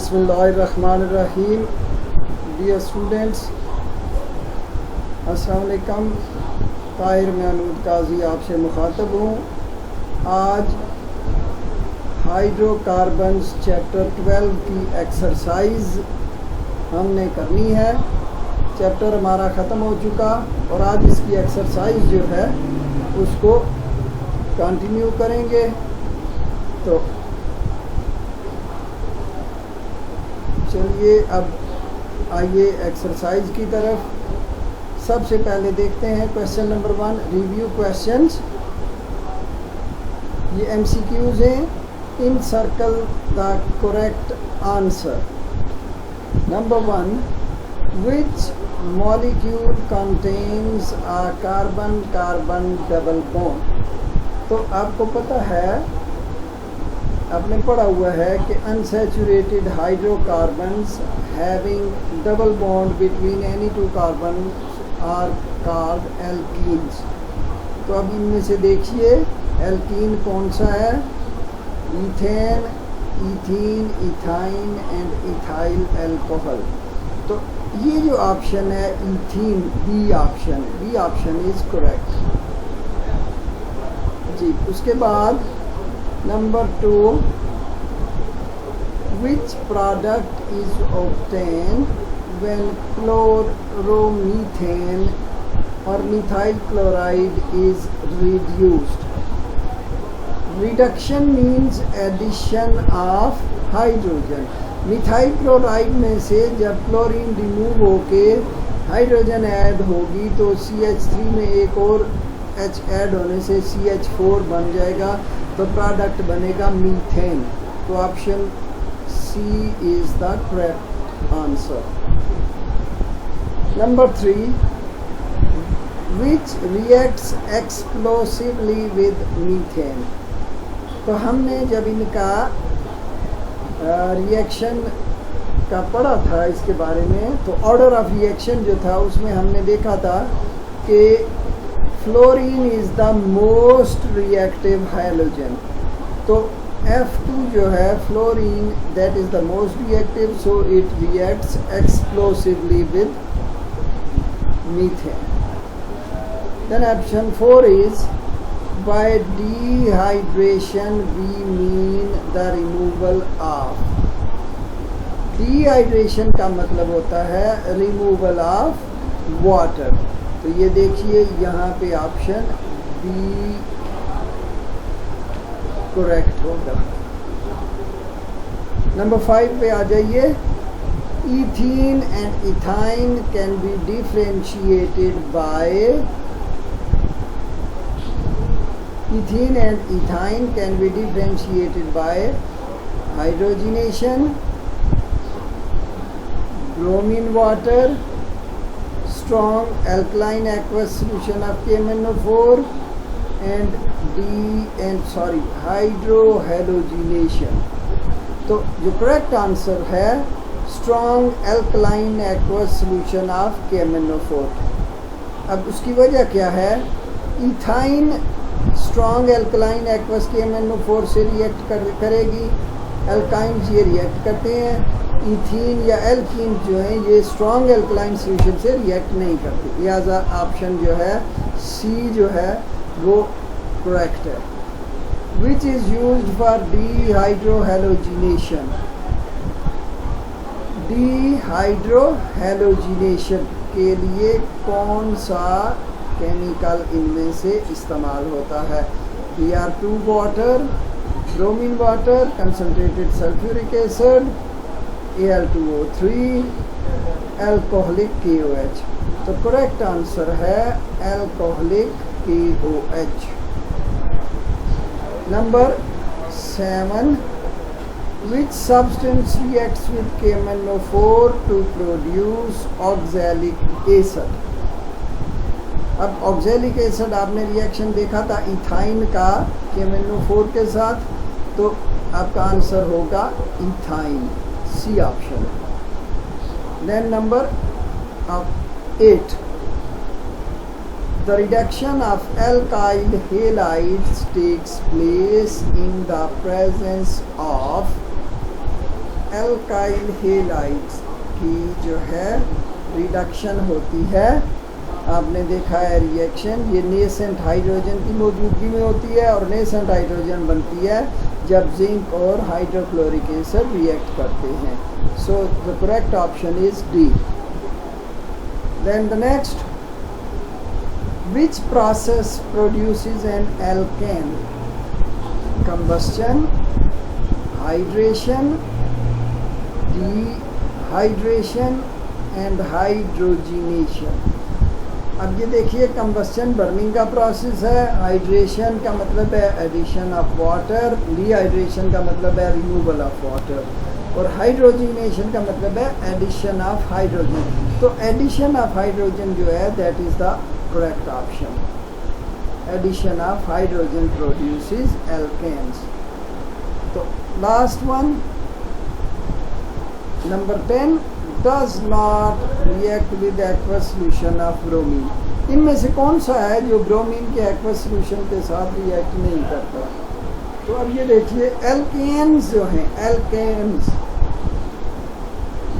बिस्मिल्लाहिर्रहमानिर्रहीम। Dear students, अस्सलाम वालेकुम। ताहिर महमूद काजी आपसे मुखातब हूँ। आज हाइड्रोकार्बन्स चैप्टर 12 की एक्सरसाइज हमने करनी है। चैप्टर हमारा ख़त्म हो चुका और आज इसकी एक्सरसाइज जो है उसको कंटिन्यू करेंगे। तो चलिए अब आइए एक्सरसाइज की तरफ। सबसे पहले देखते हैं क्वेश्चन नंबर 1, रिव्यू क्वेश्चंस। ये MCQs हैं। इन circle the correct answer. Number 1, which molecule contains a carbon carbon double bond. तो आपको पता है, आपने पढ़ा हुआ है कि unsaturated hydrocarbons having double bond between any two carbon are called alkenes. तो अब इनमें से देखिए एल्कीन कौन सा है? Ethane, ethene, ethyne and ethyl alcohol. तो ये जो ऑप्शन है ethene, B option is correct जी। उसके बाद number 2, which product is obtained when chloromethane or methyl chloride is reduced? Reduction means addition of hydrogen. Methyl chloride में से जब chlorine remove होके हाइड्रोजन ऐड होगी तो CH3 में एक और H ऐड होने से CH4 बन जाएगा, तो प्रोडक्ट बनेगा मीथेन। तो option C is the correct answer. Number 3, which reacts explosively with methane. तो हमने जब इनका रिएक्शन का पढ़ा था इसके बारे में, तो ऑर्डर ऑफ रिएक्शन जो था उसमें हमने देखा था कि fluorine is the most reactive hydrogen. तो F2 जो है fluorine, that is the most reactive, so it reacts explosively with methane. Then option 4 is by dehydration we mean the removal of. Dehydration का मतलब होता है रिमूवल ऑफ वाटर। तो ये देखिए यहाँ पे ऑप्शन बी करेक्ट होगा। नंबर 5 पे आ जाइए। Ethene and ethyne can be differentiated by. Ethene and ethyne can be differentiated by hydrogenation, bromine water, strong alkaline aqueous solution of KMnO4 and hydrohalogenation। तो जो करेक्ट आंसर है strong alkaline aqueous solution of KMnO4। अब उसकी वजह क्या है? Ethyne strong alkaline aqueous KMnO4 से react करेगी। एल्काइंस ये रिएक्ट करते हैं। इथीन या एल्कीन जो है ये स्ट्रॉन्ग एल्कलाइन सॉल्यूशन से रिएक्ट नहीं करती, लिहाजा ऑप्शन जो है सी जो है वो करेक्ट है। Which is used for dehydrohalogenation. Dehydrohalogenation के लिए कौन सा केमिकल इनमें से इस्तेमाल होता है? Br2 water, bromine water, concentrated sulphuric acid, Al2O3, alcoholic KOH। तो करेक्ट आंसर है alcoholic KOH। Number 7, which substance reacts with KMnO4 to produce oxalic acid. अब ऑक्सैलिक एसिड आपने रिएक्शन देखा था इथाइन का KMnO4 के साथ, तो आपका आंसर होगा ethyne, C option. Then number 8, the reduction of alkyl halides takes place in the presence of alkyl halides की जो है रिडक्शन होती है। आपने देखा है रिएक्शन, ये नेसेंट हाइड्रोजन की मौजूदगी में होती है और नेसेंट हाइड्रोजन बनती है जब जिंक और हाइड्रोक्लोरिक एसिड रिएक्ट करते हैं। So the correct option is D. Then the next, which process produces an alkane? Combustion, hydration, dehydration and hydrogenation। अब ये देखिए, कंबस्शन बर्निंग का प्रोसेस है, हाइड्रेशन का मतलब है एडिशन ऑफ वाटर, डिहाइड्रेशन का मतलब है रिमूवल ऑफ वाटर, और हाइड्रोजिनेशन का मतलब है एडिशन ऑफ हाइड्रोजन। तो एडिशन ऑफ हाइड्रोजन जो है that is the correct option. Addition of hydrogen produces alkanes. तो last one, number 10, does not react with aqueous solution of bromine। इनमें से कौन सा है जो ब्रोमीन के aqueous solution के साथ रिएक्ट नहीं करता? तो अब ये देखिए, एल्केन्स जो हैं, एल्केन्स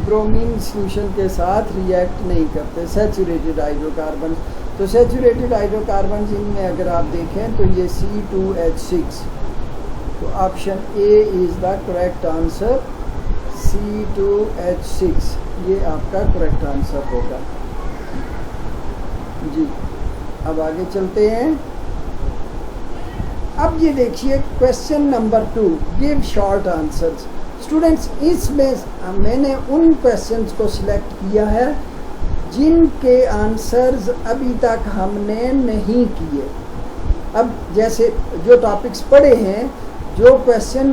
ब्रोमीन सॉल्यूशन के साथ रिएक्ट नहीं करते। सैचुरेटेड हाइड्रोकार्बन, तो सैचुरेटेड हाइड्रोकार्बन इनमें अगर आप देखें तो ये C2H6, तो option A is the correct answer, C2H6 ये आपका करेक्ट आंसर होगा जी। अब आगे चलते हैं। अब ये देखिए question number 2, give short answers. Students, इसमें मैंने उन क्वेश्चंस को सिलेक्ट किया है जिनके आंसर्स अभी तक हमने नहीं किए। अब जैसे जो टॉपिक्स पढ़े हैं, जो क्वेश्चन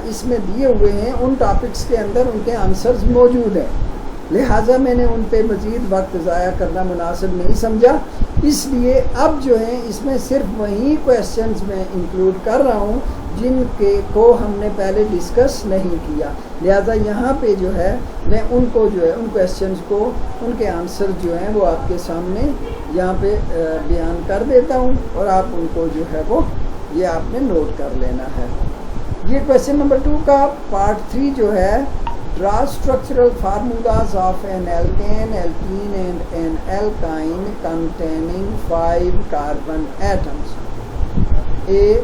इसमें दिए हुए हैं, उन टॉपिक्स के अंदर उनके आंसर्स मौजूद हैं, लिहाजा मैंने उन पे मज़ीद वक्त ज़ाया करना मुनासिब नहीं समझा। इसलिए अब जो है इसमें सिर्फ वही क्वेश्चंस मैं इंक्लूड कर रहा हूँ जिनके को हमने पहले डिस्कस नहीं किया। लिहाजा यहाँ पे जो है मैं उनको जो है उन क्वेश्चंस को, उनके आंसर जो हैं वो आपके सामने यहाँ पे बयान कर देता हूँ, और आप उनको जो है वो ये आपने नोट कर लेना है। ये क्वेश्चन नंबर 2 का पार्ट 3 जो है, draw structural formulas of an alkane, alkene and an alkyne containing 5 carbon atoms. A,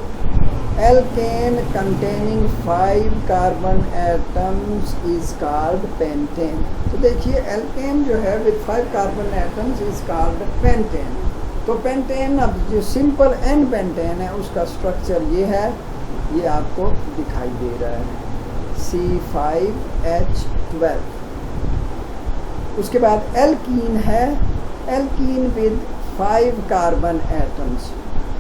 alkane containing 5 carbon atoms is called pentane. तो देखिए, एल्केन जो है with 5 carbon atoms is called pentane. तो pentane, अब जो सिंपल एन पेंटेन है उसका structure ये है, ये आपको दिखाई दे रहा है, C5H12। उसके बाद एल्कीन है, एल्कीन विद 5 कार्बन एटम्स।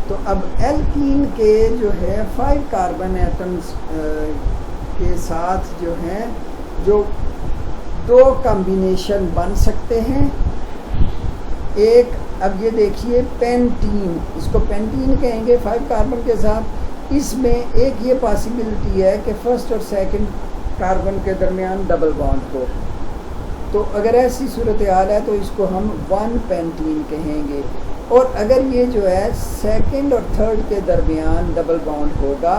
तो अब एल्कीन के जो है 5 कार्बन एटम्स के साथ जो हैं, जो 2 कॉम्बिनेशन बन सकते हैं। एक, अब ये देखिए पेंटीन, इसको पेंटीन कहेंगे 5 कार्बन के साथ। इसमें एक ये पॉसिबिलिटी है कि फर्स्ट और सेकंड कार्बन के दरमियान डबल बॉन्ड हो। तो अगर ऐसी सूरत हाल है तो इसको हम 1 पेंटीन कहेंगे। और अगर ये जो है सेकंड और थर्ड के दरमियान डबल बॉन्ड होगा,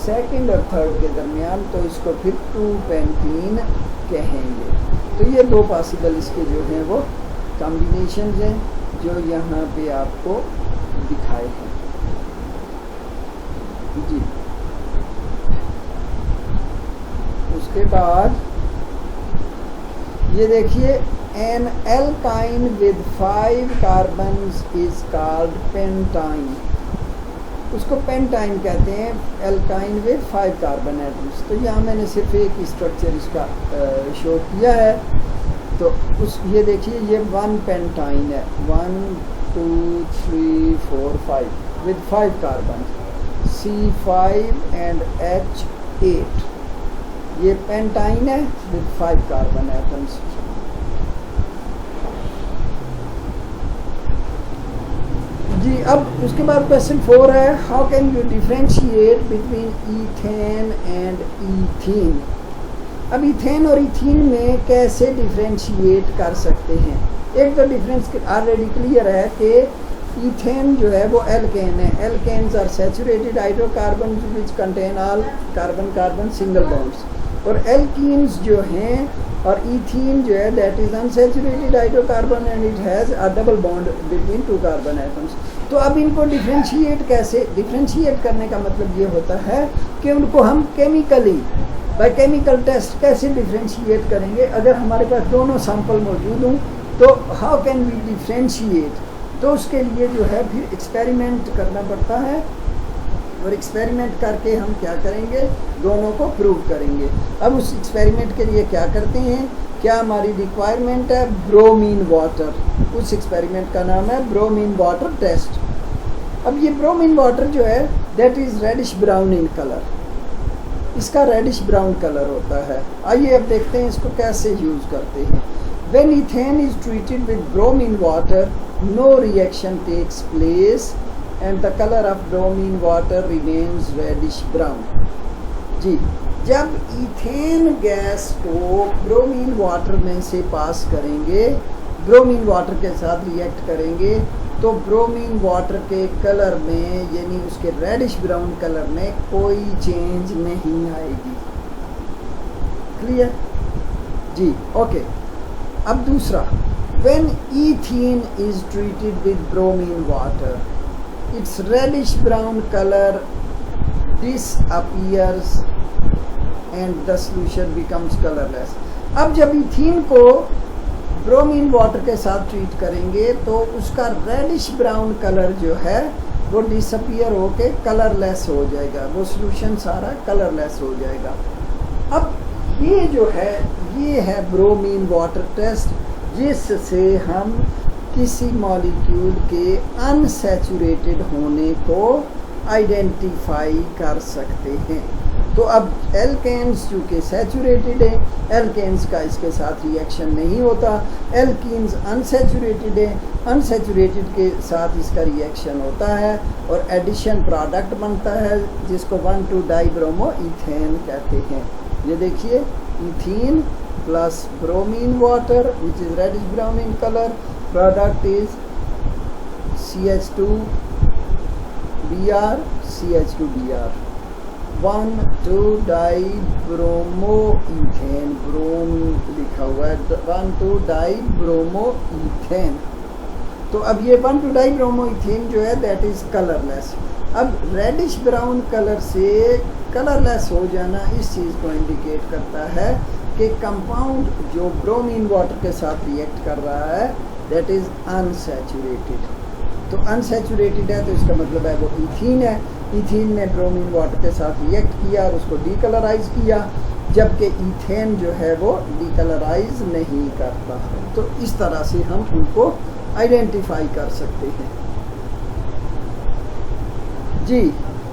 सेकंड और थर्ड के दरमियान, तो इसको फिर 2 पेंटीन कहेंगे। तो ये 2 पॉसिबल इसके जो हैं वो कॉम्बिनेशन हैं जो यहाँ पे आपको दिखाए हैं जी। उसके बाद ये देखिए, an alkyne with 5 carbons is called pentyne. उसको पेंटाइन कहते हैं, एल्काइन विद 5 कार्बन एटम्स। तो यहाँ मैंने सिर्फ एक स्ट्रक्चर इसका शो किया है। तो ये देखिए, ये 1 पेंटाइन है, 1 2 3 4 5 with 5 carbon, C5 and H8। ये पेंटाइन है विद 5 कार्बन एटम्स। जी, अब उसके बाद क्वेश्चन 4 है, how can you differentiate between ethane and ethene. अब ईथेन और ईथीन में कैसे डिफ्रेंशिएट कर सकते हैं। एक तो डिफरेंस ऑलरेडी क्लियर है कि ईथेन जो है वो एल्केन है। Alkanes are saturated hydrocarbon which contain all carbon carbon single bonds. और एल्कीन्स जो हैं और इथीन जो है that is unsaturated hydrocarbon and it has a double bond between two carbon atoms. तो अब इनको डिफ्रेंशिएट कैसे, डिफ्रेंशिएट करने का मतलब ये होता है कि उनको हम केमिकली बाय केमिकल टेस्ट कैसे डिफ्रेंशिएट करेंगे। अगर हमारे पास दोनों सैंपल मौजूद हों तो हाउ कैन वी डिफ्रेंशिएट, तो उसके लिए जो है फिर एक्सपेरिमेंट करना पड़ता है और एक्सपेरिमेंट करके हम क्या करेंगे, दोनों को प्रूव करेंगे। अब उस एक्सपेरिमेंट के लिए क्या करते हैं, क्या हमारी रिक्वायरमेंट है ब्रोमीन वाटर, उस एक्सपेरिमेंट का नाम है ब्रोमीन वाटर टेस्ट। अब ये ब्रोमीन वाटर जो है that is reddish brown in colour, इसका रेडिश ब्राउन कलर होता है। आइए अब देखते हैं इसको कैसे यूज़ करते हैं। When ethane is treated with bromine water, no reaction takes place and the color of bromine water remains reddish brown। जी, जब इथेन गैस को ब्रोमीन वाटर में से पास करेंगे, ब्रोमीन वाटर के साथ रिएक्ट करेंगे, तो ब्रोमीन वाटर के कलर में यानी उसके रेडिश ब्राउन कलर में कोई चेंज नहीं आएगी। क्लियर जी, ओके। अब दूसरा, when ethene is treated with bromine water, its reddish brown color disappears and the solution becomes colorless। अब जब इथीन को ब्रोमीन वाटर के साथ ट्रीट करेंगे तो उसका रेडिश ब्राउन कलर जो है वो डिसअपियर होके कलरलेस हो जाएगा, वो सॉल्यूशन सारा कलरलेस हो जाएगा। अब ये जो है ये है ब्रोमीन वाटर टेस्ट, जिससे हम किसी मॉलिक्यूल के अनसैचुरेटेड होने को आइडेंटिफाई कर सकते हैं। तो अब एल्केन्स चूँकि सैचुरेटेड है, एल्केन्स का इसके साथ रिएक्शन नहीं होता, एल्कीन्स अनसैचुरेटेड है, अनसैचुरेटेड के साथ इसका रिएक्शन होता है और एडिशन प्रोडक्ट बनता है जिसको 1,2-डाइब्रोमो इथेन कहते हैं। ये देखिए, ethene plus bromine water which is reddish brown in colour, product is CH2Br CH2Br one two dibromo ethane, brom लिखा हुआ है 1,2-डाइब्रोमो इथेन। तो अब ये 1,2-डाइब्रोमो इथेन जो है दैट इज कलरलेस। अब रेडिश ब्राउन कलर से कलरलेस हो जाना इस चीज़ को इंडिकेट करता है कि कंपाउंड जो ब्रोमीन वाटर के साथ रिएक्ट कर रहा है दैट इज़ अनसैचुरेटेड। तो अनसैचुरेटेड है तो इसका मतलब है वो इथीन है, इथीन ने ब्रोमीन वाटर के साथ रिएक्ट किया और उसको डीकलराइज किया, जबकि इथेन जो है वो डीकलराइज नहीं करता। तो इस तरह से हम उनको आइडेंटिफाई कर सकते हैं जी।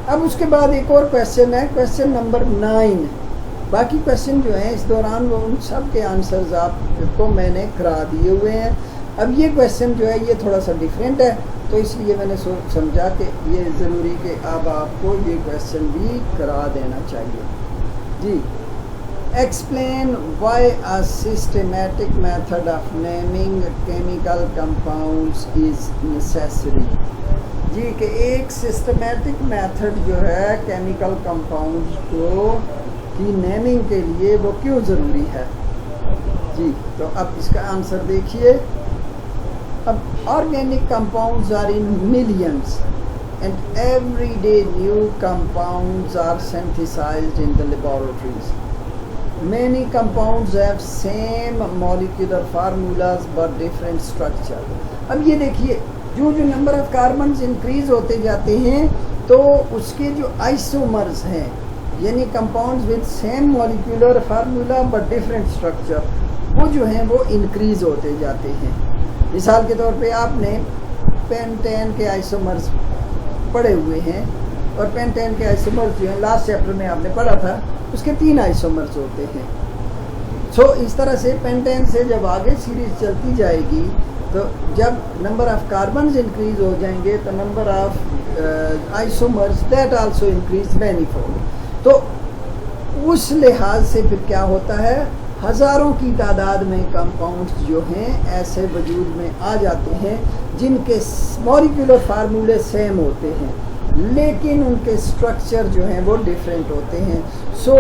अब उसके बाद एक और क्वेश्चन है, क्वेश्चन नंबर 9। बाकी क्वेश्चन जो हैं इस दौरान वो उन सब के आंसर्स आपको मैंने करा दिए हुए हैं। अब ये क्वेश्चन जो है ये थोड़ा सा डिफरेंट है, तो इसलिए मैंने समझा कि ये ज़रूरी कि अब आपको ये क्वेश्चन भी करा देना चाहिए जी। Explain why a systematic method of naming chemical compounds is necessary. जी, कि एक सिस्टमेटिक मेथड जो है केमिकल कंपाउंड्स को की नेमिंग के लिए वो क्यों ज़रूरी है जी। तो अब इसका आंसर देखिए। अब organic compounds are in millions and every day new compounds are synthesised in the laboratories. Many compounds have same molecular formulas but different structure। अब ये देखिए, जो जो नंबर ऑफ कार्बन्स इंक्रीज होते जाते हैं तो उसके जो आइसोमर्स हैं यानी compounds with same molecular formula but different structure, वो जो हैं वो इंक्रीज होते जाते हैं। मिसाल के तौर पे आपने पेंटेन के आइसोमर्स पढ़े हुए हैं और पेंटेन के आइसोमर्स जो हैं लास्ट चैप्टर में आपने पढ़ा था, उसके 3 आइसोमर्स होते हैं। सो इस तरह से पेंटेन से जब आगे सीरीज चलती जाएगी तो जब नंबर ऑफ कार्बन्स इंक्रीज हो जाएंगे तो number of isomers that also increase manifold. तो उस लिहाज से फिर क्या होता है, हज़ारों की तादाद में कंपाउंड्स जो हैं ऐसे वजूद में आ जाते हैं जिनके मॉलिक्यूलर फार्मूले सेम होते हैं लेकिन उनके स्ट्रक्चर जो हैं वो डिफरेंट होते हैं। सो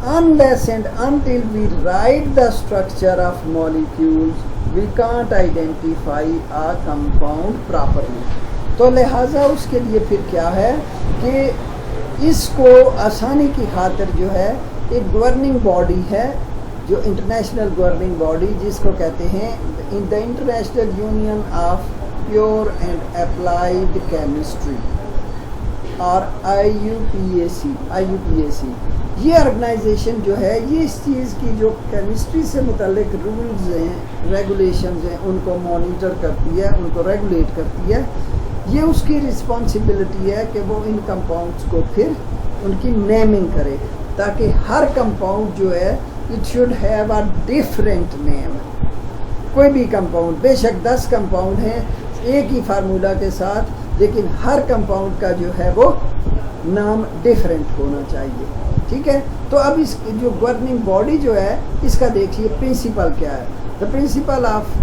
unless and until we write the structure of molecules, we can't identify a compound properly. तो लिहाजा उसके लिए फिर क्या है कि इसको आसानी की खातिर जो है एक गवर्निंग बॉडी है, जो इंटरनेशनल गवर्निंग बॉडी जिसको कहते हैं in the international Union of Pure and Applied chemistry और IUPAC। ये ऑर्गेनाइजेशन जो है ये इस चीज़ की जो केमिस्ट्री से मुतल्लिक रूल्स हैं, रेगुलेशंस हैं, उनको मॉनिटर करती है, उनको रेगुलेट करती है। ये उसकी रिस्पॉन्सिबिलिटी है कि वो इन कंपाउंड्स को फिर उनकी नेमिंग करे, ताकि हर कंपाउंड जो है it should have a different name. कोई भी कंपाउंड, बेशक 10 कंपाउंड हैं एक ही फार्मूला के साथ, लेकिन हर कंपाउंड का जो है वो नाम डिफरेंट होना चाहिए। ठीक है, तो अब इस जो गवर्निंग बॉडी जो है इसका देखिए प्रिंसिपल क्या है। The principle of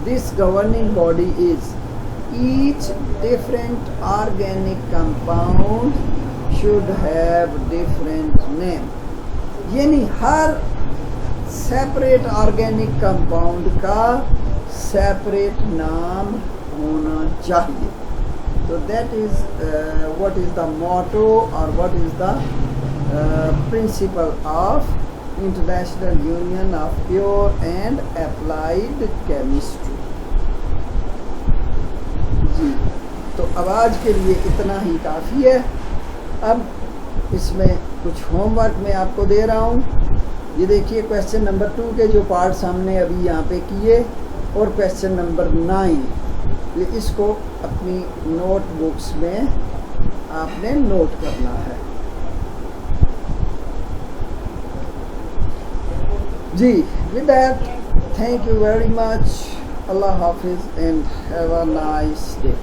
this governing body is each different organic compound should have different name, यानी हर सेपरेट ऑर्गेनिक कंपाउंड का सेपरेट नाम होना चाहिए। तो that is what is the motto और what is the principle of International Union of Pure and Applied Chemistry. जी, तो अब आज के लिए इतना ही काफ़ी है। अब इसमें कुछ होमवर्क मैं आपको दे रहा हूँ। ये देखिए क्वेश्चन नंबर 2 के जो पार्ट्स हमने अभी यहाँ पे किए, और क्वेश्चन नंबर 9, ये इसको अपनी नोटबुक्स में आपने नोट करना है। जी, with that, thank you very much. Allah Hafiz and have a nice day.